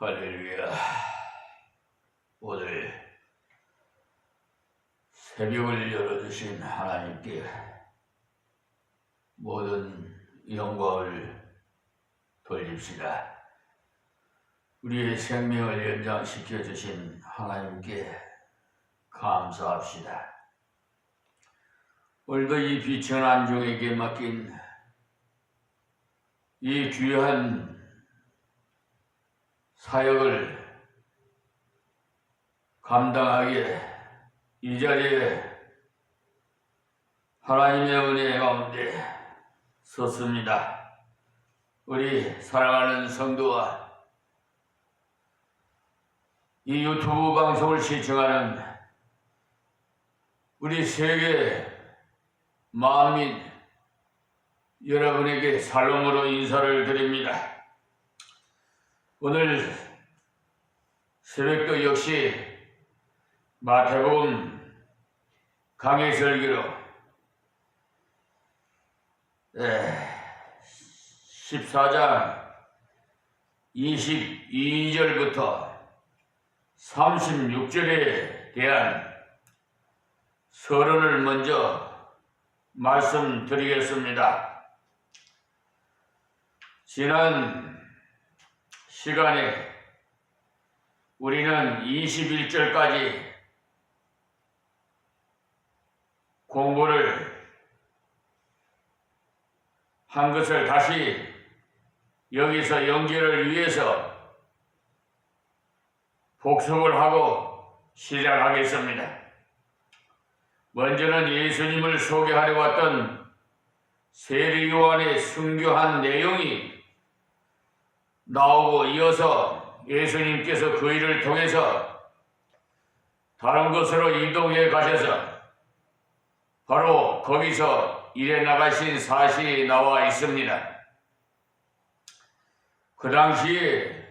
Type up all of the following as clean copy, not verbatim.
할렐루야. 오늘 새벽을 열어주신 하나님께 모든 영광을 돌립시다. 우리의 생명을 연장시켜 주신 하나님께 감사합시다. 오늘도 이 비천한 종에게 맡긴 이 귀한 사역을 감당하게 이 자리에 하나님의 은혜 가운데 섰습니다. 우리 사랑하는 성도와 이 유튜브 방송을 시청하는 우리 세계 만민 여러분에게 살롬으로 인사를 드립니다. 오늘 새벽도 역시 마태복음 강해 설교로 14장 22절부터 36절에 대한 서론을 먼저 말씀드리겠습니다. 지난 시간에 우리는 21절까지 공부를 한 것을 다시 여기서 연결을 위해서 복습을 하고 시작하겠습니다. 먼저는 예수님을 소개하려 왔던 세례 요한의 순교한 내용이 나오고 이어서 예수님께서 그 일을 통해서 다른 곳으로 이동해 가셔서 바로 거기서 일해 나가신 사실이 나와 있습니다. 그 당시에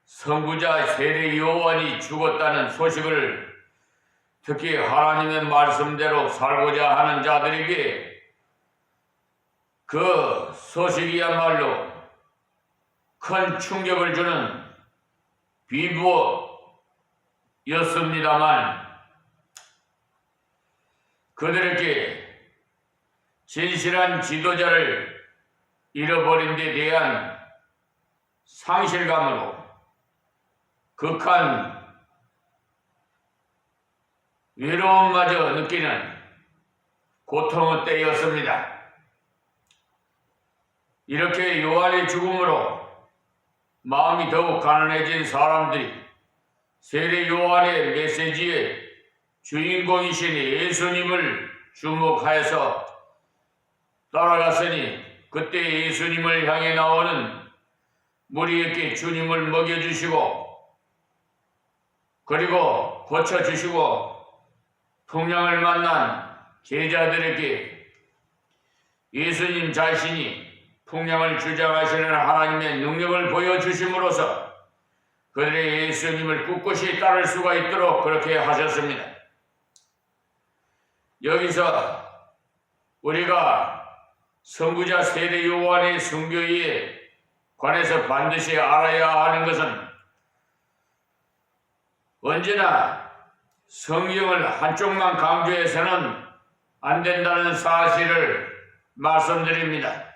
선구자 세례 요한이 죽었다는 소식을 특히 하나님의 말씀대로 살고자 하는 자들에게 그 소식이야말로 큰 충격을 주는 비보였습니다만 그들에게 진실한 지도자를 잃어버린 데 대한 상실감으로 극한 외로움마저 느끼는 고통의 때였습니다. 이렇게 요한의 죽음으로 마음이 더욱 가난해진 사람들이 세례 요한의 메시지의 주인공이신 예수님을 주목하여서 따라갔으니 그때 예수님을 향해 나오는 무리에게 주님을 먹여주시고 그리고 고쳐주시고 풍랑을 만난 제자들에게 예수님 자신이 풍랑을 주장하시는 하나님의 능력을 보여주심으로써 그들의 예수님을 꿋꿋이 따를 수가 있도록 그렇게 하셨습니다. 여기서 우리가 선구자 세례 요한의 순교에 관해서 반드시 알아야 하는 것은 언제나 성경을 한쪽만 강조해서는 안 된다는 사실을 말씀드립니다.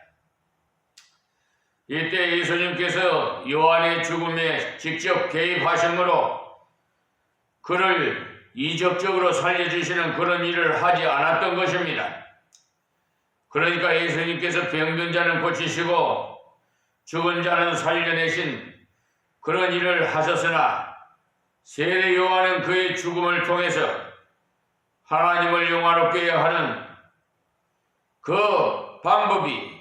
이때 예수님께서 요한의 죽음에 직접 개입하심으로 그를 이적적으로 살려주시는 그런 일을 하지 않았던 것입니다. 그러니까 예수님께서 병든 자는 고치시고 죽은 자는 살려내신 그런 일을 하셨으나 세례 요한은 그의 죽음을 통해서 하나님을 영화롭게 하는 그 방법이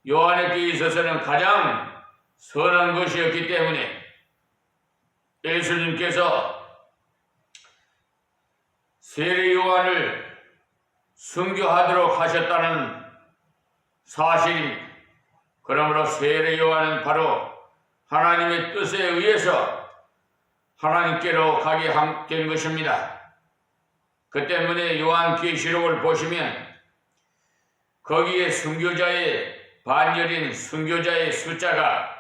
요한에게 있어서는 가장 선한 것이었기 때문에 예수님께서 세례 요한을 순교하도록 하셨다는 사실입니다. 그러므로 세례 요한은 바로 하나님의 뜻에 의해서 하나님께로 가게 된 것입니다. 그 때문에 요한계시록을 보시면 거기에 순교자의 반열인 순교자의 숫자가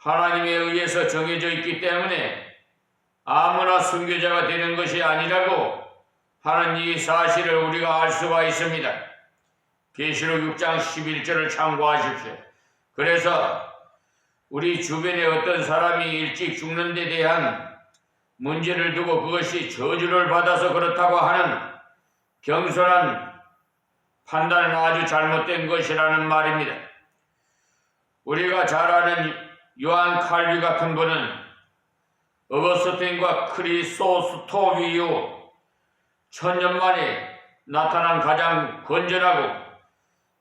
하나님에 의해서 정해져 있기 때문에 아무나 순교자가 되는 것이 아니라고 하는 이 사실을 우리가 알 수가 있습니다. 계시록 6장 11절을 참고하십시오. 그래서 우리 주변에 어떤 사람이 일찍 죽는 데 대한 문제를 두고 그것이 저주를 받아서 그렇다고 하는 겸손한 판단은 아주 잘못된 것이라는 말입니다. 우리가 잘 아는 요한 칼비 같은 분은 어거스틴과 크리소스토 이후 1000년 만에 나타난 가장 건전하고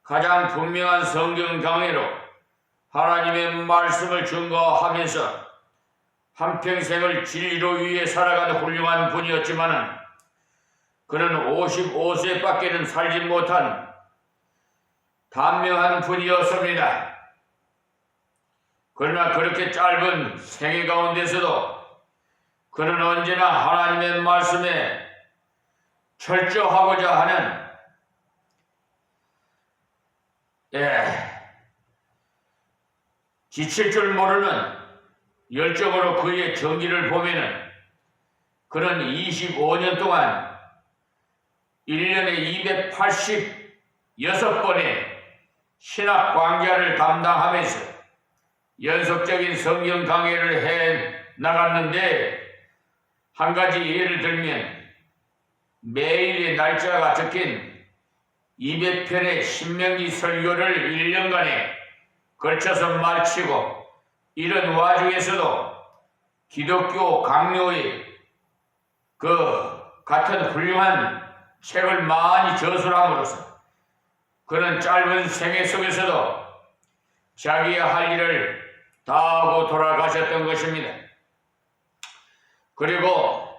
가장 분명한 성경 강해로 하나님의 말씀을 증거하면서 한평생을 진리로 위해 살아가는 훌륭한 분이었지만 그는 55세밖에는 살지 못한 단명한 분이었습니다. 그러나 그렇게 짧은 생애 가운데서도 그는 언제나 하나님의 말씀에 철저하고자 하는 지칠 줄 모르는 열정으로 그의 정기를 보면은 그는 25년 동안 1년에 286번의 신학 강좌를 담당하면서 연속적인 성경 강해를 해 나갔는데 한 가지 예를 들면 매일의 날짜가 적힌 200편의 신명기 설교를 1년간에 걸쳐서 마치고 이런 와중에서도 기독교 강요의 같은 훌륭한 책을 많이 저술함으로써 그는 짧은 생애 속에서도 자기의 할 일을 다 하고 돌아가셨던 것입니다. 그리고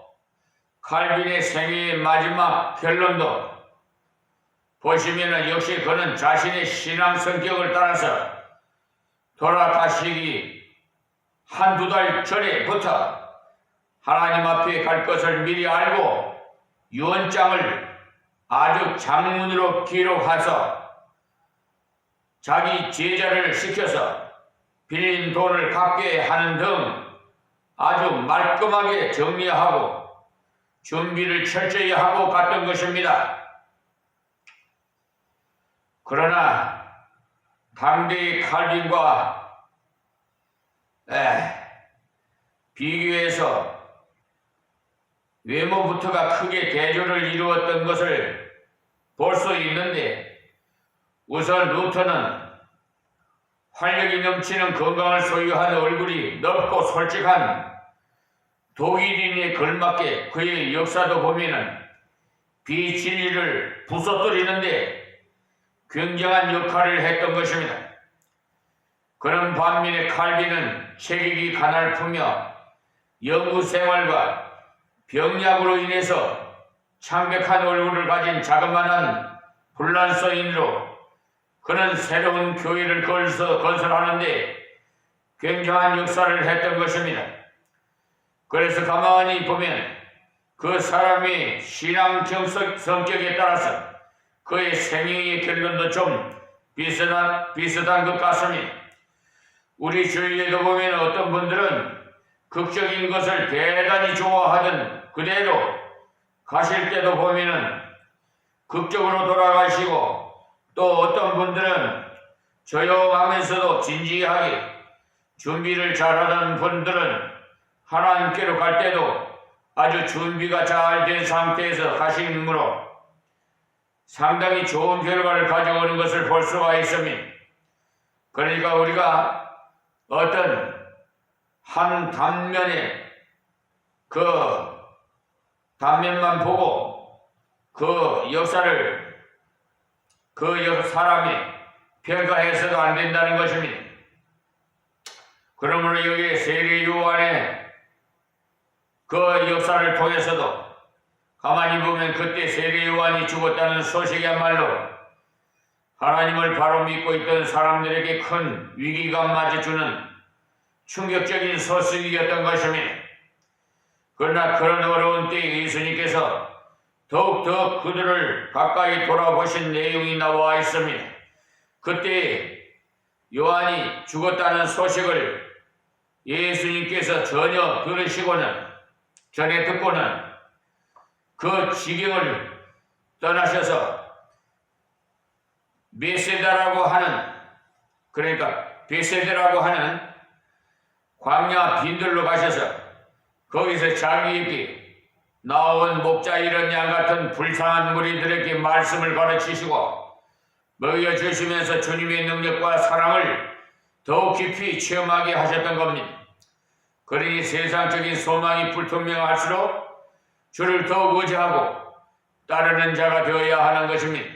칼빈의 생애의 마지막 결론도 보시면은 역시 그는 자신의 신앙 성격을 따라서 돌아가시기 한두 달 전에부터 하나님 앞에 갈 것을 미리 알고 유언장을 아주 장문으로 기록해서 자기 제자를 시켜서 빌린 돈을 갚게 하는 등 아주 말끔하게 정리하고 준비를 철저히 하고 갔던 것입니다. 그러나 당대의 칼빈과 비교해서 외모부터가 크게 대조를 이루었던 것을 볼 수 있는데 우선 루터는 활력이 넘치는 건강을 소유한 얼굴이 넓고 솔직한 독일인에 걸맞게 그의 역사도 보면은 비진리를 부서뜨리는데 굉장한 역할을 했던 것입니다. 그런 반면에 칼빈은 체격이 가냘프며 연구 생활과 병약으로 인해서 창백한 얼굴을 가진 자그마한 불란서인으로 그는 새로운 교회를 건설하는데 굉장한 역사를 했던 것입니다. 그래서 가만히 보면 그 사람의 신앙 성격에 따라서 그의 생애의 결론도 좀 비슷한 것 같습니다. 우리 주위에도 보면 어떤 분들은 극적인 것을 대단히 좋아하던 그대로 가실 때도 보면은 극적으로 돌아가시고 또 어떤 분들은 조용하면서도 진지하게 준비를 잘하는 분들은 하나님께로 갈 때도 아주 준비가 잘 된 상태에서 가심으로 상당히 좋은 결과를 가져오는 것을 볼 수가 있습니다. 그러니까 우리가 어떤 한 단면의 그 단면만 보고 그 역사를 그 사람이 평가해서도 안 된다는 것입니다. 그러므로 여기 세례 요한의 그 역사를 통해서도 가만히 보면 그때 세례 요한이 죽었다는 소식이야말로 하나님을 바로 믿고 있던 사람들에게 큰 위기감마저 주는 충격적인 소식이었던 것입니다. 그러나 그런 어려운 때에 예수님께서 더욱더 그들을 가까이 돌아보신 내용이 나와 있습니다. 그때 요한이 죽었다는 소식을 예수님께서 전혀 전에 듣고는 그 지경을 떠나셔서 베세다라고 하는, 그러니까 베세다라고 하는 광야 빈들로 가셔서 거기서 자기에게 나온 목자 이런 양 같은 불쌍한 무리들에게 말씀을 가르치시고 먹여주시면서 주님의 능력과 사랑을 더욱 깊이 체험하게 하셨던 겁니다. 그러니 세상적인 소망이 불투명할수록 주를 더욱 의지하고 따르는 자가 되어야 하는 것입니다.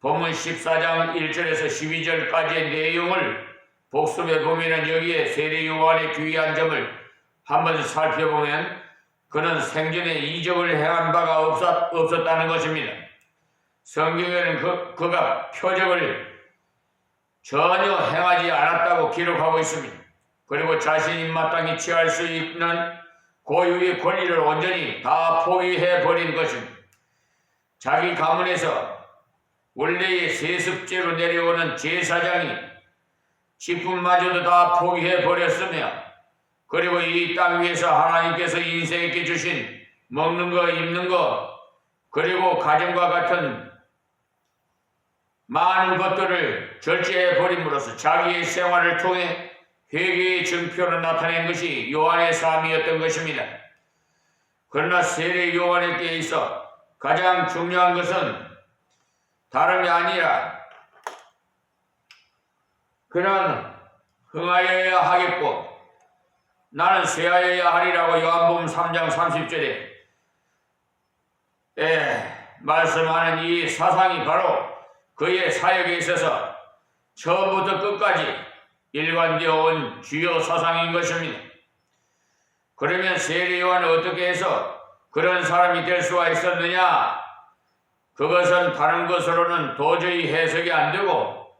본문 14장 1절에서 12절까지의 내용을 복습해 보면 여기에 세례 요한의 귀한 점을 한번 살펴보면 그는 생전에 이적을 행한 바가 없었다는 것입니다. 성경에는 그가 표적을 전혀 행하지 않았다고 기록하고 있습니다. 그리고 자신이 마땅히 취할 수 있는 고유의 권리를 온전히 다 포기해버린 것입니다. 자기 가문에서 원래의 세습제로 내려오는 제사장이 직분마저도 다 포기해버렸으며, 그리고 이 땅 위에서 하나님께서 인생에게 주신 먹는 거, 입는 거, 그리고 가정과 같은 많은 것들을 절제해버림으로써 자기의 생활을 통해 회개의 증표를 나타낸 것이 요한의 삶이었던 것입니다. 그러나 세례 요한에게 있어 가장 중요한 것은 다름이 아니라 그는 흥하여야 하겠고 나는 쇠하여야 하리라고 요한복음 3장 30절에 말씀하는 이 사상이 바로 그의 사역에 있어서 처음부터 끝까지 일관되어 온 주요 사상인 것입니다. 그러면 세례 요한은 어떻게 해서 그런 사람이 될 수가 있었느냐? 그것은 다른 것으로는 도저히 해석이 안 되고,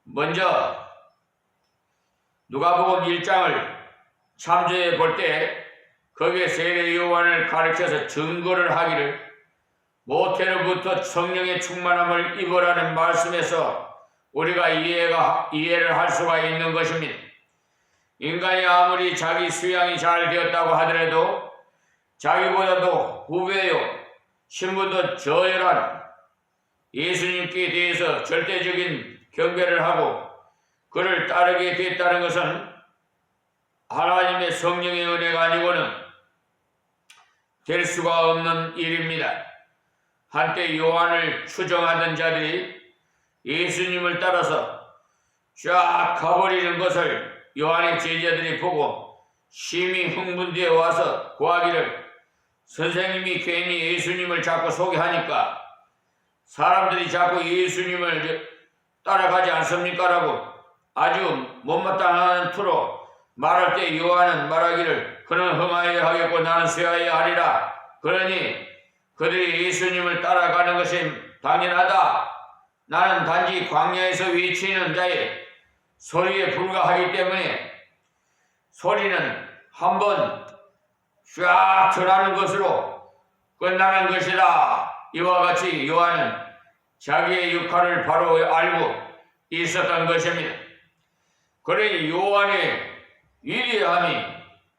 먼저 누가복음 1장을 참조해 볼 때 거기에 세례 요한을 가르쳐서 증거를 하기를 모태로부터 성령의 충만함을 입으라는 말씀에서 우리가 이해를 할 수가 있는 것입니다. 인간이 아무리 자기 수양이 잘 되었다고 하더라도 자기보다도 후배요 신분도 저열한 예수님께 대해서 절대적인 경배를 하고 그를 따르게 됐다는 것은 하나님의 성령의 은혜가 아니고는 될 수가 없는 일입니다. 한때 요한을 추종하던 자들이 예수님을 따라서 쫙 가버리는 것을 요한의 제자들이 보고 심히 흥분되어 와서 구하기를, 선생님이 괜히 예수님을 자꾸 소개하니까 사람들이 자꾸 예수님을 따라가지 않습니까? 라고 아주 못마땅한 투로 말할 때 요한은 말하기를 그는 흥하여야 하겠고 나는 쇠하여야 하리라. 그러니 그들이 예수님을 따라가는 것이 당연하다. 나는 단지 광야에서 외치는 자의 소리에 불과하기 때문에 소리는 한번 쫙 전하는 것으로 끝나는 것이다. 이와 같이 요한은 자기의 역할을 바로 알고 있었던 것입니다. 그러니 요한의 위대함이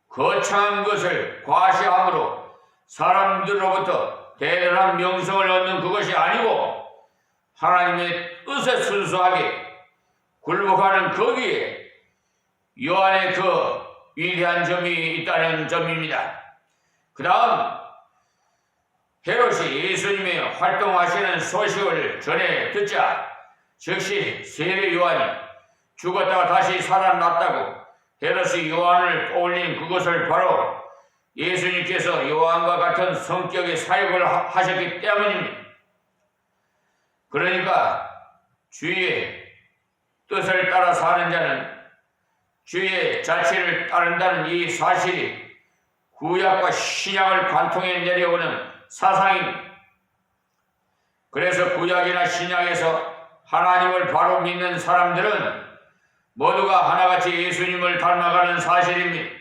거창한 것을 과시함으로 사람들로부터 대단한 명성을 얻는 그것이 아니고 하나님의 뜻에 순수하게 굴복하는 거기에 요한의 그 위대한 점이 있다는 점입니다. 그 다음 헤롯이 예수님의 활동하시는 소식을 전해 듣자 즉시 세례 요한이 죽었다가 다시 살아났다고 헤롯이 요한을 떠올린 그것을 바로 예수님께서 요한과 같은 성격의 사역을 하셨기 때문입니다. 그러니까 주의 뜻을 따라 사는 자는 주의 자체를 따른다는 이 사실이 구약과 신약을 관통해 내려오는 사상입니다. 그래서 구약이나 신약에서 하나님을 바로 믿는 사람들은 모두가 하나같이 예수님을 닮아가는 사실입니다.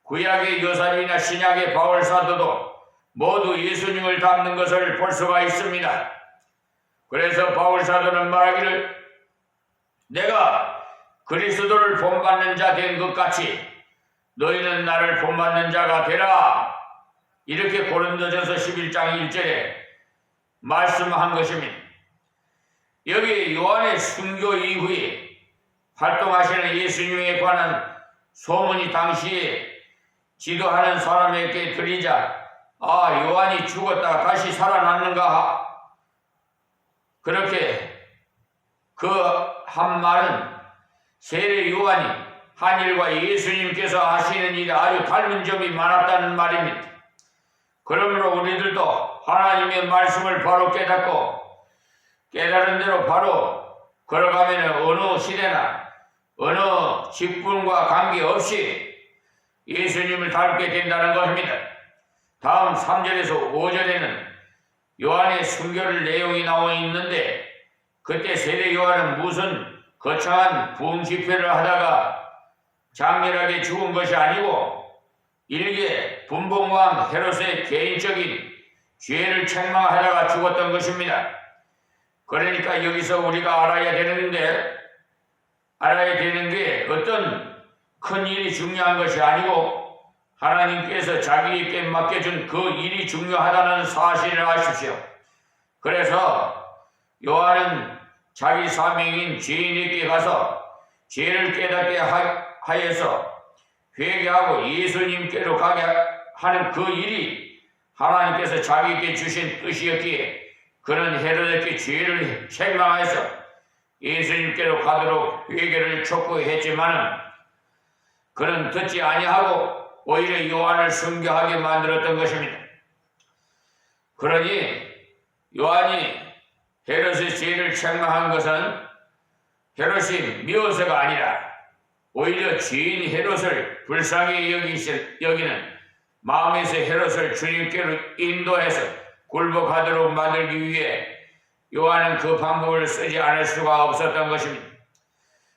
구약의 요셉이나 신약의 바울 사도도 모두 예수님을 닮는 것을 볼 수가 있습니다. 그래서 바울 사도는 말하기를 내가 그리스도를 본받는 자 된 것 같이 너희는 나를 본받는 자가 되라. 이렇게 고린도전서 11장 1절에 말씀한 것입니다. 여기 요한의 순교 이후에 활동하시는 예수님에 관한 소문이 당시에 지도하는 사람에게 들리자 요한이 죽었다가 다시 살아났는가, 그렇게 그 한 말은 세례 요한이 한 일과 예수님께서 하시는 일이 아주 닮은 점이 많았다는 말입니다. 그러므로 우리들도 하나님의 말씀을 바로 깨닫고 깨달은 대로 바로 걸어가면 어느 시대나 어느 직분과 관계없이 예수님을 닮게 된다는 것입니다. 다음 3절에서 5절에는 요한의 순교를 내용이 나와 있는데, 그때 세례 요한은 무슨 거창한 부흥 집회를 하다가 장렬하게 죽은 것이 아니고 일개 분봉왕 헤롯의 개인적인 죄를 책망하다가 죽었던 것입니다. 그러니까 여기서 우리가 알아야 되는 게 어떤 큰 일이 중요한 것이 아니고 하나님께서 자기에게 맡겨준 그 일이 중요하다는 사실을 아십시오. 그래서 요한은 자기 사명인 죄인에게 가서 죄를 깨닫게 하여서 회개하고 예수님께로 가게 하는 그 일이 하나님께서 자기에게 주신 뜻이었기에 그는 헤롯에게 죄를 책망해서 예수님께로 가도록 회개를 촉구했지만 그는 듣지 아니하고 오히려 요한을 순교하게 만들었던 것입니다. 그러니 요한이 헤롯의 죄를 책망한 것은 헤롯이 미워서가 아니라 오히려 죄인 헤롯을 불쌍히 여기는 마음에서 헤롯을 주님께로 인도해서 굴복하도록 만들기 위해 요한은 그 방법을 쓰지 않을 수가 없었던 것입니다.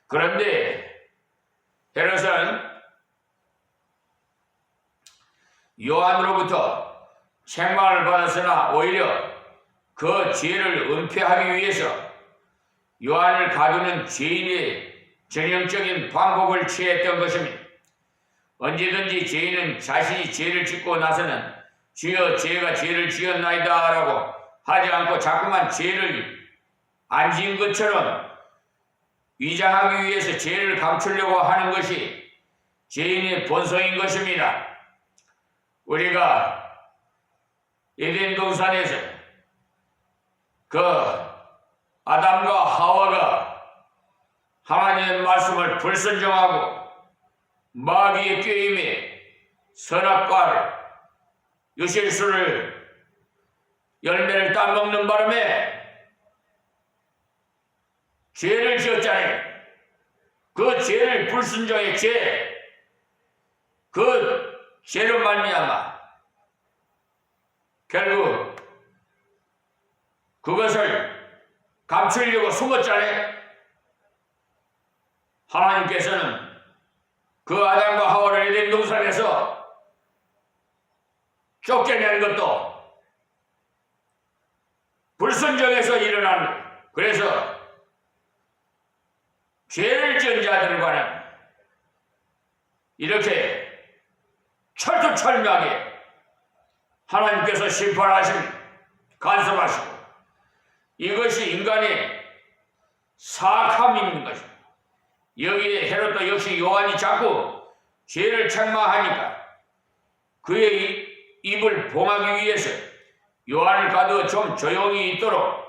그런데 헤롯은 요한으로부터 책망을 받았으나 오히려 그 죄를 은폐하기 위해서 요한을 가두는 죄인의 전형적인 방법을 취했던 것입니다. 언제든지 죄인은 자신이 죄를 짓고 나서는 주여 제가 죄를 지었나이다 라고 하지 않고 자꾸만 죄를 안 지은 것처럼 위장하기 위해서 죄를 감추려고 하는 것이 죄인의 본성인 것입니다. 우리가 에덴 동산에서 그 아담과 하와가 하나님의 말씀을 불순종하고 마귀의 꾀임에 선악과를 유실수를 열매를 따먹는 바람에 죄를 지었잖아요. 그 죄를 불순종의 죄, 그 죄로 말미암아 결국 그것을 감추려고 숨었잖아요. 하나님께서는 그 아담과 하와를 에덴 동산에서 쫓겨낸 것도 불순종에서 일어난 거예요. 그래서 죄를 지은 자들과는 이렇게 철두철미하게 하나님께서 심판하십니다. 간섭하시고 이것이 인간의 사악함인 것입니다. 여기에 헤롯도 역시 요한이 자꾸 죄를 책망하니까 그의 입을 봉하기 위해서 요한을 가두어 좀 조용히 있도록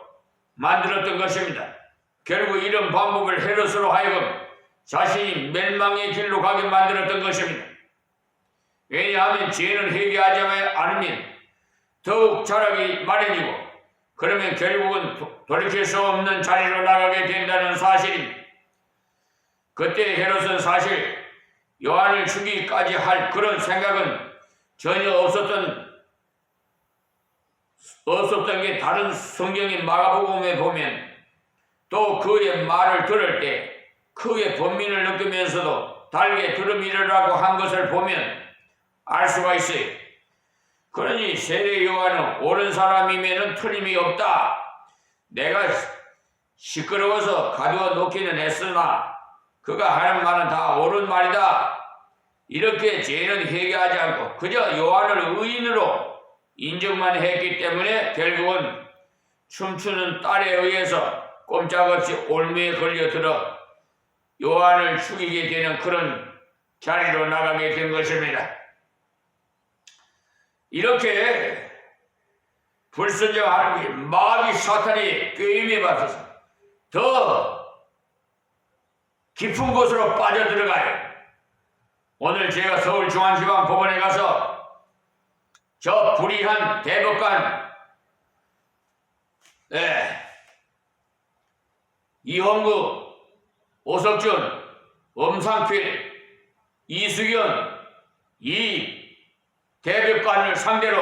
만들었던 것입니다. 결국 이런 방법을 헤롯으로 하여금 자신이 멸망의 길로 가게 만들었던 것입니다. 왜냐하면 죄는 회개하지 않으면 더욱 자라기 마련이고 그러면 결국은 돌이킬 수 없는 자리로 나가게 된다는 사실입니다. 그때 헤롯은 사실 요한을 죽이기까지 할 그런 생각은 전혀 없었던 게 다른 성경인 마가복음에 보면 또 그의 말을 들을 때 크게 번민을 느끼면서도 달게 들음이라고 한 것을 보면 알 수가 있어요. 그러니 세례 요한은 옳은 사람이면 틀림이 없다. 내가 시끄러워서 가두어 놓기는 했으나 그가 하는 말은 다 옳은 말이다. 이렇게 죄는 회개하지 않고 그저 요한을 의인으로 인정만 했기 때문에 결국은 춤추는 딸에 의해서 꼼짝없이 올무에 걸려들어 요한을 죽이게 되는 그런 자리로 나가게 된 것입니다. 이렇게 불순종하는 마귀 사탄이 꾀임에 받아서 더 깊은 곳으로 빠져들어가요. 오늘 제가 서울중앙지방법원에 가서 저 불의한 대법관 이홍구, 오석준, 엄상필, 이수견 이 대법관을 상대로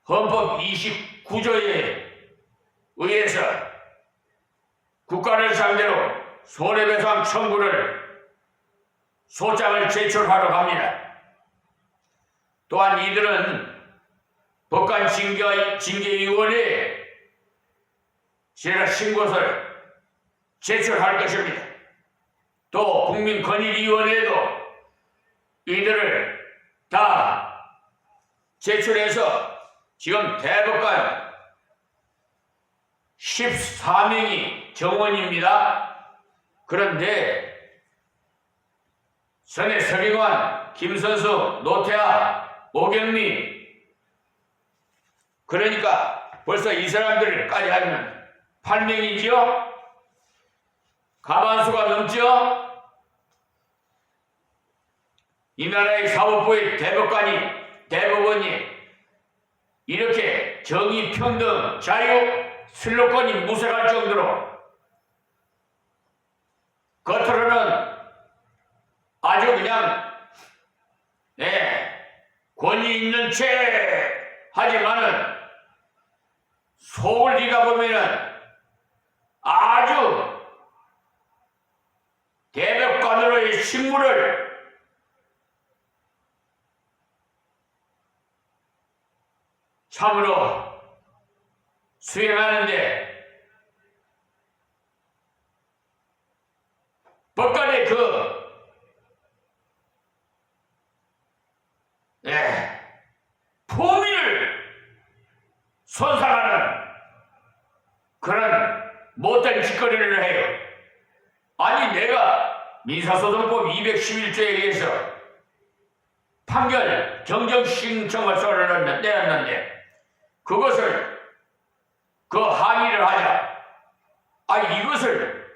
헌법 29조에 의해서 국가를 상대로 손해배상 청구를 소장을 제출하러 갑니다. 또한 이들은 법관 징계위원회에 제가 신고서를 제출할 것입니다. 또 국민권익위원회에도 이들을 다 제출해서 지금 대법관 14명이 정원입니다. 그런데 선해 서경환, 김선수, 노태하, 오경미 그러니까 벌써 이 사람들까지 하면 8명이지요? 가만수가 넘죠? 이 나라의 사법부의 대법원이 이렇게 정의, 평등, 자유, 슬로건이 무색할 정도로 겉으로는 아주 그냥 권위 있는 채 하지만은 속을 뒤가 보면은 아주 대법관으로의 직무를 참으로 수행하는데 법관의 품위를 손상하는 그런 못된 짓거리를 해요. 아니 내가 민사소송법 211조에 의해서 판결 경정신청을 내었는데 그것을 항의를 하자. 아니 이것을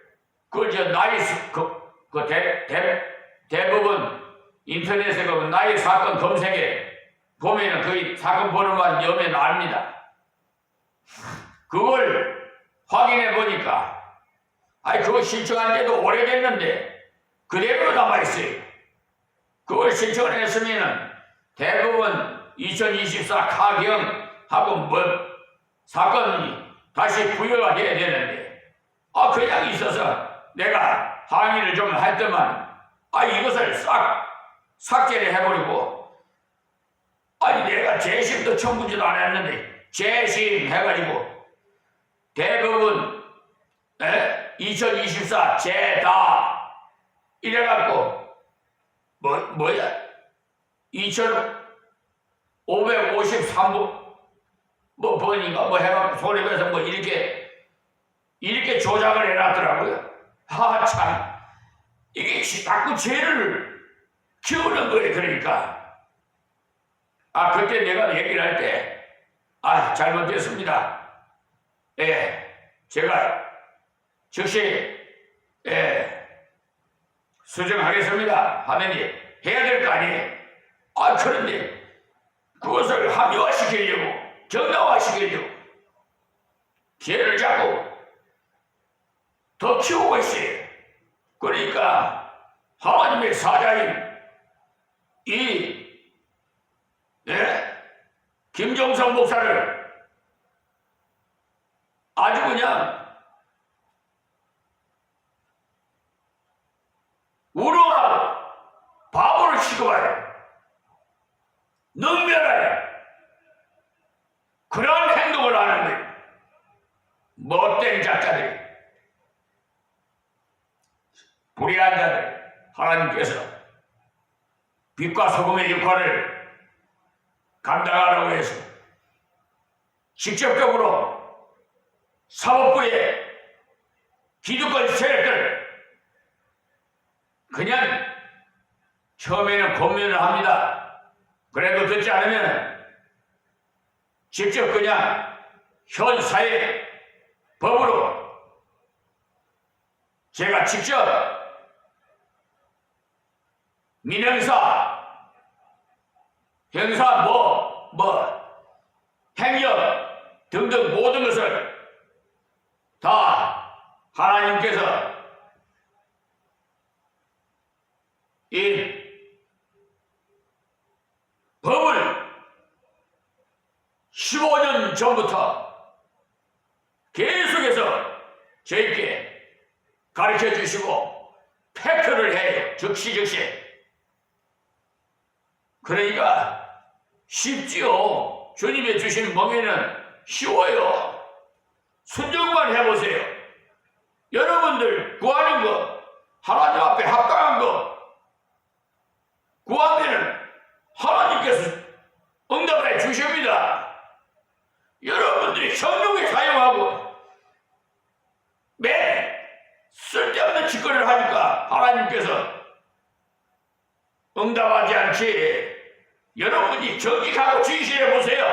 대부분 인터넷에 그 나의 사건 검색에 보면은 그 사건 번호만 여면 압니다. 그걸 확인해 보니까 그거 신청한 지도 오래됐는데 그대로 남아있어요. 그걸 신청을 했으면은 대부분 2024 가경하고 사건이 다시 부여가 돼야 되는데 그냥 있어서 내가 항의를 좀 했더만 이것을 싹 삭제를 해버리고 내가 재심도 청구지도 안 했는데 재심 해가지고 대부분 2024 재다 이래갖고 뭐야 2553부 번인가 해갖고 손해배상 이렇게 조작을 해놨더라고요. 참 이게 자꾸 죄를 키우는 거예요. 그러니까 그때 내가 얘기를 할 때 잘못됐습니다. 제가 즉시 수정하겠습니다 하더니 해야 될 거 아니에요. 그런데 그것을 합리화시키려고 정당화시키려고 죄를 자꾸 더 키우고 있어요. 그러니까 하나님의 사자인 김정성 목사를 아주 그냥 우롱하고 바보를 취급하여 능멸하여 그러한 행동을 하는 못된 작자들이 하나님께서 빛과 소금의 역할을 감당하라고 해서 직접적으로 사법부의 기득권 세력들 그냥 처음에는 권면을 합니다. 그래도 듣지 않으면 직접 그냥 현 사회 법으로 제가 직접 민형사, 형사, 행정 등등 모든 것을 다 하나님께서 이 법을 15년 전부터 계속해서 저희께 가르쳐 주시고 팩트를 해요. 즉시. 그러니까 쉽지요. 주님이 주신 멍에는 쉬워요. 순종만 해보세요. 여러분들 구하는 거 하나님 앞에 합당한 거 구하면은 하나님께서 응답해 주십니다. 여러분들이 성령에 사용하고 매 쓸데없는 짓거리를 하니까 하나님께서 응답하지 않지. 여러분이 정직하고 진실해 보세요.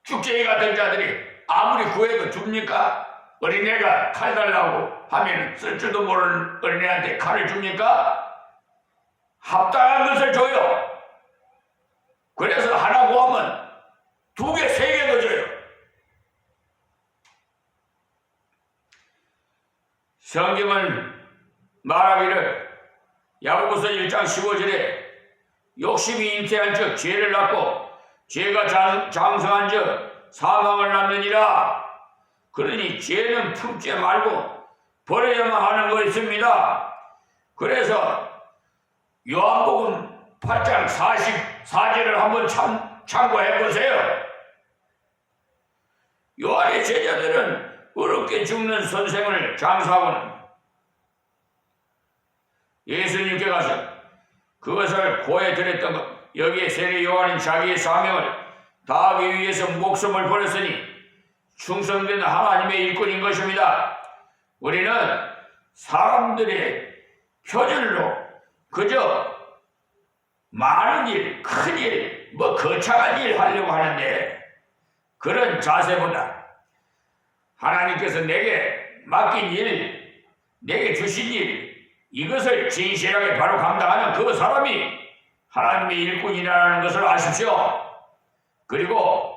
축제에 같은 자들이 아무리 구해도 줍니까? 어린애가 칼 달라고 하면 쓸 줄도 모르는 어린애한테 칼을 줍니까? 합당한 것을 줘요. 그래서 하나 구하면 2개, 3개도 줘요. 성경은 말하기를 야고보서 1장 15절에 욕심이 잉태한 즉 죄를 낳고 죄가 장성한 즉 사망을 낳느니라. 그러니 죄는 품지 말고 버려야만 하는 것입니다. 그래서 요한복음 8장 44절을 한번 참고해 보세요. 요한의 제자들은 어렵게 죽는 선생을 장사하고는 예수님께 가서 그것을 고해 드렸던 것, 여기에 세례 요한은 자기의 사명을 다하기 위해서 목숨을 버렸으니 충성된 하나님의 일꾼인 것입니다. 우리는 사람들의 표준으로 그저 많은 일, 큰 일, 거창한 일 하려고 하는데 그런 자세보다 하나님께서 내게 맡긴 일, 내게 주신 일 이것을 진실하게 바로 감당하는 그 사람이 하나님의 일꾼이라는 것을 아십시오. 그리고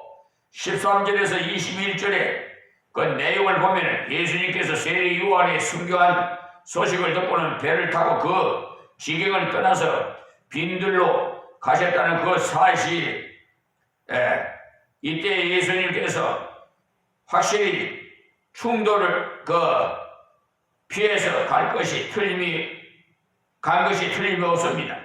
13절에서 21절에 그 내용을 보면 예수님께서 세례 요한의 순교한 소식을 듣고는 배를 타고 그 지경을 떠나서 빈들로 가셨다는 그 사실, 이때 예수님께서 확실히 충돌을 피해서 간 것이 틀림이 없습니다.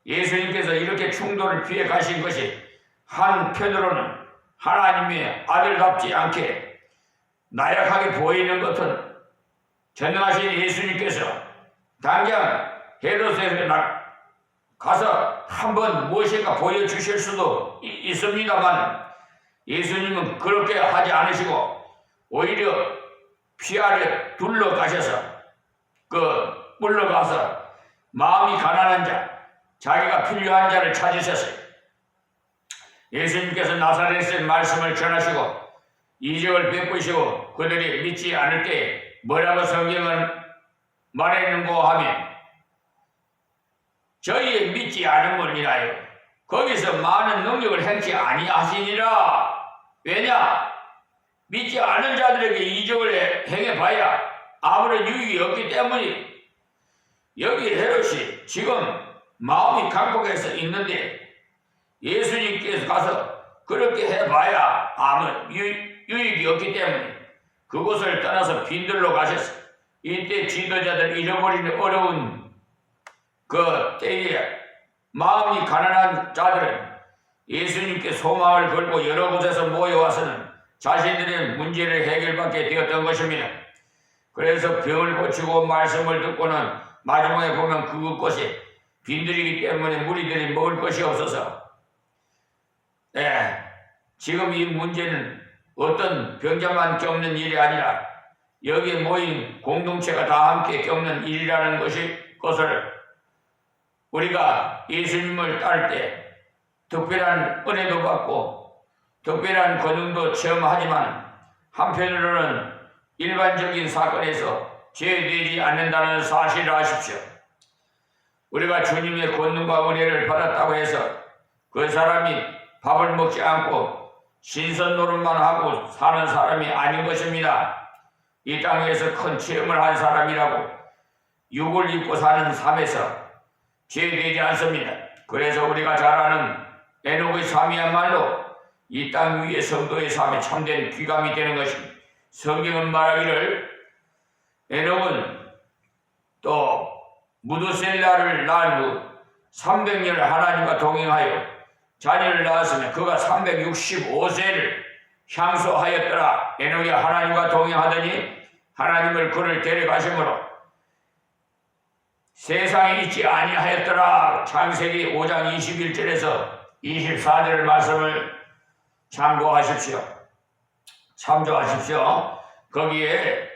예수님께서 이렇게 충돌을 피해 가신 것이 한편으로는 하나님의 아들답지 않게 나약하게 보이는 것은 전능하신 예수님께서 당장 헤롯에 가서 한번 무엇인가 보여주실 수도 있습니다만 예수님은 그렇게 하지 않으시고 오히려 피아를 둘러가셔서 물러가서 마음이 가난한 자, 자기가 필요한 자를 찾으셨어요. 예수님께서 나사렛의 말씀을 전하시고 이적을 베푸시고 그들이 믿지 않을 때 뭐라고 성경은 말했는고 하면 저희의 믿지 않음을 인하여 거기서 많은 능력을 행치 아니하시니라. 왜냐? 믿지 않은 자들에게 이적을 행해봐야 아무런 유익이 없기 때문에 여기 헤롯이 지금 마음이 강복해서 있는데 예수님께서 가서 그렇게 해봐야 아무 유익이 없기 때문에 그곳을 떠나서 빈들로 가셨어요. 이때 지도자들 잃어버리는 어려운 그 때에 마음이 가난한 자들은 예수님께 소망을 걸고 여러 곳에서 모여와서는 자신들의 문제를 해결받게 되었던 것입니다. 그래서 병을 고치고 말씀을 듣고는 마지막에 보면 그것이 빈들이기 때문에 무리들이 먹을 것이 없어서 지금 이 문제는 어떤 병자만 겪는 일이 아니라 여기에 모인 공동체가 다 함께 겪는 일이라는 것을 우리가 예수님을 따를 때 특별한 은혜도 받고 특별한 권능도 체험하지만 한편으로는 일반적인 사건에서 제외되지 않는다는 사실을 아십시오. 우리가 주님의 권능과 은혜를 받았다고 해서 그 사람이 밥을 먹지 않고 신선 노릇만 하고 사는 사람이 아닌 것입니다. 이 땅에서 큰 체험을 한 사람이라고 육을 입고 사는 삶에서 제외되지 않습니다. 그래서 우리가 잘 아는 에녹의 삶이야말로 이 땅 위의 성도의 삶에 참된 귀감이 되는 것입니다. 성경은 말하기를 에녹은 또 무두셀라를 낳은 후 300년을 하나님과 동행하여 자녀를 낳았으며 그가 365세를 향수하였더라. 에녹이 하나님과 동행하더니 하나님을 그를 데려가심으로 세상에 있지 아니하였더라. 창세기 5장 21절에서 24절 말씀을 참고하십시오. 참조하십시오. 거기에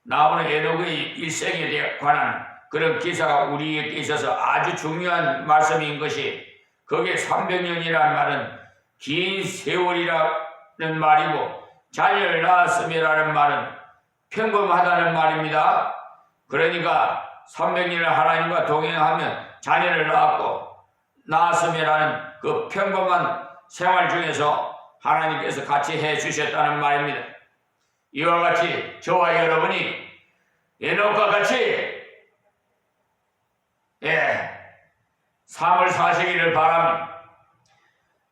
나오는 에녹의 일생에 관한 그런 기사가 우리에게 있어서 아주 중요한 말씀인 것이 거기에 300년이라는 말은 긴 세월이라는 말이고 자녀를 낳았음이라는 말은 평범하다는 말입니다. 그러니까 300년을 하나님과 동행하며 자녀를 낳았음이라는 그 평범한 생활 중에서 하나님께서 같이 해주셨다는 말입니다. 이와 같이 저와 여러분이 에녹과 같이 삶을 사시기를 바랍니다.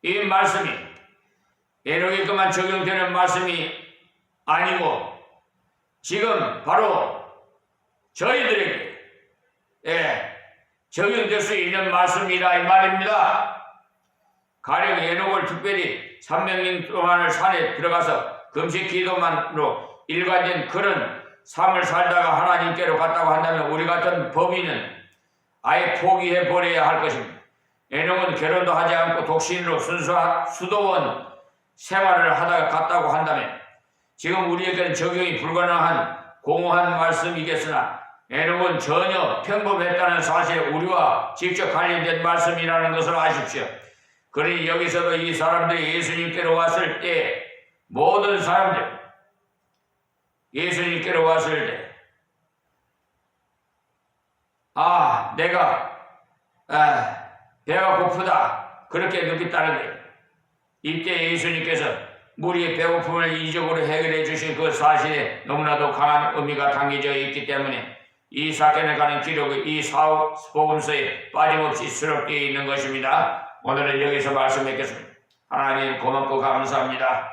이 말씀이 에녹에게만 적용되는 말씀이 아니고 지금 바로 저희들에게 적용될 수 있는 말씀이다 이 말입니다. 가령 에녹을 특별히 300년 동안을 산에 들어가서 금식 기도만으로 일관된 그런 삶을 살다가 하나님께로 갔다고 한다면 우리 같은 범인은 아예 포기해 버려야 할 것입니다. 에녹은 결혼도 하지 않고 독신으로 순수한 수도원 생활을 하다가 갔다고 한다면 지금 우리에게는 적용이 불가능한 공허한 말씀이겠으나 에녹은 전혀 평범했다는 사실에 우리와 직접 관련된 말씀이라는 것을 아십시오. 그러니 여기서도 이 사람들이 예수님께로 왔을 때 모든 사람들 예수님께로 왔을 때 내가 배가 고프다 그렇게 느꼈다는 거예요. 이때 예수님께서 우리의 배고픔을 이적으로 해결해 주신 그 사실에 너무나도 강한 의미가 담겨져 있기 때문에 이 사건에 관한 기록이 이 복음서에 빠짐없이 수록되어 있는 것입니다. 오늘은 여기서 말씀드리겠습니다. 하나님 고맙고 감사합니다.